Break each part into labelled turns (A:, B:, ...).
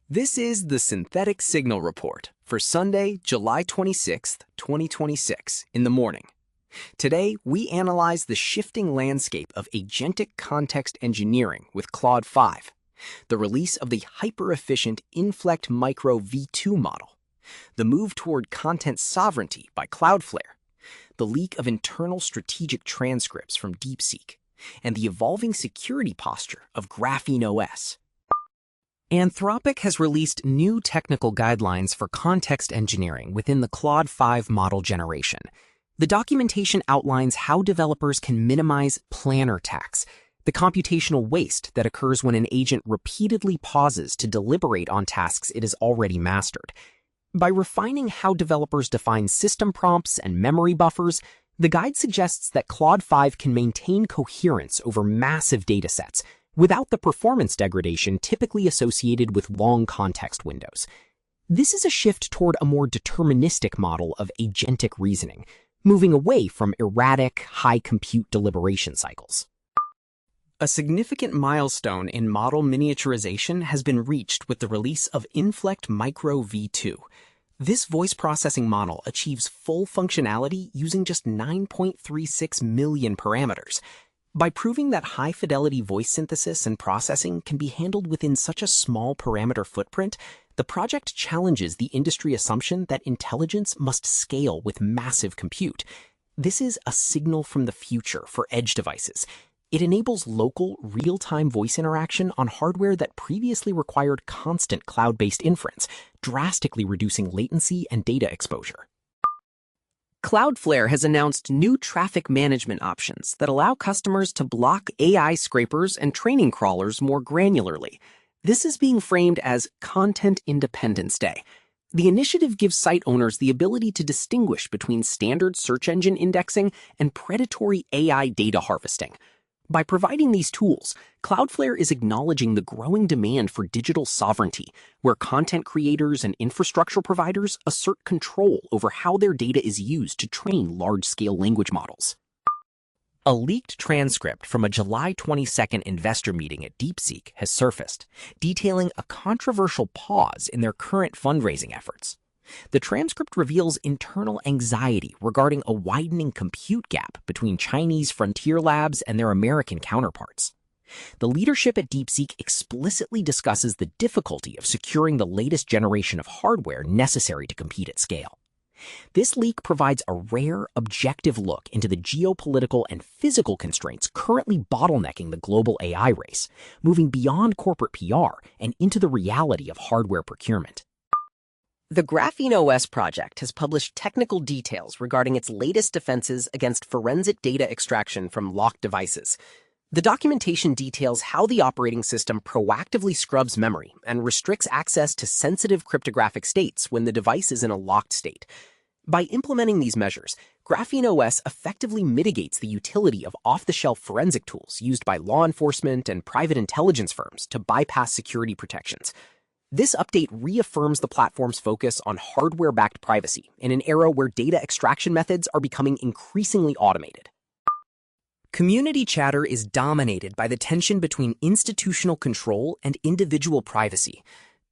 A: This is the Synthetic Signal Report for Sunday, July 26th, 2026, in the morning. Today, we analyze the shifting landscape of agentic context engineering with Claude 5, the release of the hyper-efficient Inflect Micro V2 model, the move toward content sovereignty by Cloudflare, the leak of internal strategic transcripts from DeepSeek, and the evolving security posture of GrapheneOS. Anthropic has released new technical guidelines for context engineering within the Claude 5 model generation. The documentation outlines how developers can minimize planner tax, the computational waste that occurs when an agent repeatedly pauses to deliberate on tasks it has already mastered. By refining how developers define system prompts and memory buffers, the guide suggests that Claude 5 can maintain coherence over massive datasets, without the performance degradation typically associated with long context windows. This is a shift toward a more deterministic model of agentic reasoning, moving away from erratic, high-compute deliberation cycles. A significant milestone in model miniaturization has been reached with the release of Inflect Micro V2. This voice processing model achieves full functionality using just 9.36 million parameters. By proving that high-fidelity voice synthesis and processing can be handled within such a small parameter footprint, the project challenges the industry assumption that intelligence must scale with massive compute. This is a signal from the future for edge devices. It enables local, real-time voice interaction on hardware that previously required constant cloud-based inference, drastically reducing latency and data exposure. Cloudflare has announced new traffic management options that allow customers to block AI scrapers and training crawlers more granularly. This is being framed as Content Independence Day. The initiative gives site owners the ability to distinguish between standard search engine indexing and predatory AI data harvesting. By providing these tools, Cloudflare is acknowledging the growing demand for digital sovereignty, where content creators and infrastructure providers assert control over how their data is used to train large-scale language models. A leaked transcript from a July 22nd investor meeting at DeepSeek has surfaced, detailing a controversial pause in their current fundraising efforts. The transcript reveals internal anxiety regarding a widening compute gap between Chinese frontier labs and their American counterparts. The leadership at DeepSeek explicitly discusses the difficulty of securing the latest generation of hardware necessary to compete at scale. This leak provides a rare, objective look into the geopolitical and physical constraints currently bottlenecking the global AI race, moving beyond corporate PR and into the reality of hardware procurement. The GrapheneOS project has published technical details regarding its latest defenses against forensic data extraction from locked devices. The documentation details how the operating system proactively scrubs memory and restricts access to sensitive cryptographic states when the device is in a locked state. By implementing these measures, GrapheneOS effectively mitigates the utility of off-the-shelf forensic tools used by law enforcement and private intelligence firms to bypass security protections. This update reaffirms the platform's focus on hardware-backed privacy in an era where data extraction methods are becoming increasingly automated. Community chatter is dominated by the tension between institutional control and individual privacy.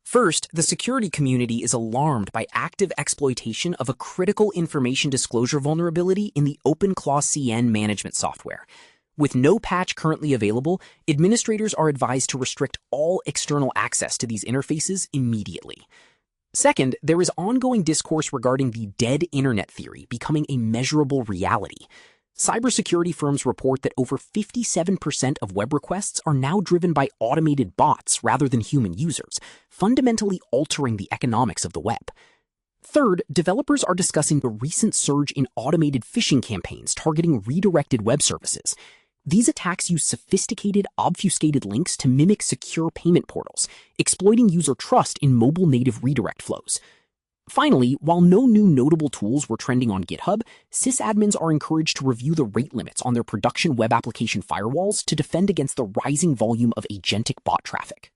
A: First, the security community is alarmed by active exploitation of a critical information disclosure vulnerability in the OpenClaw management software. With no patch currently available, administrators are advised to restrict all external access to these interfaces immediately. Second, there is ongoing discourse regarding the dead internet theory becoming a measurable reality. Cybersecurity firms report that over 57% of web requests are now driven by automated bots rather than human users, fundamentally altering the economics of the web. Third, developers are discussing the recent surge in automated phishing campaigns targeting redirected web services. These attacks use sophisticated, obfuscated links to mimic secure payment portals, exploiting user trust in mobile-native redirect flows. Finally, while no new notable tools were trending on GitHub, sysadmins are encouraged to review the rate limits on their production web application firewalls to defend against the rising volume of agentic bot traffic.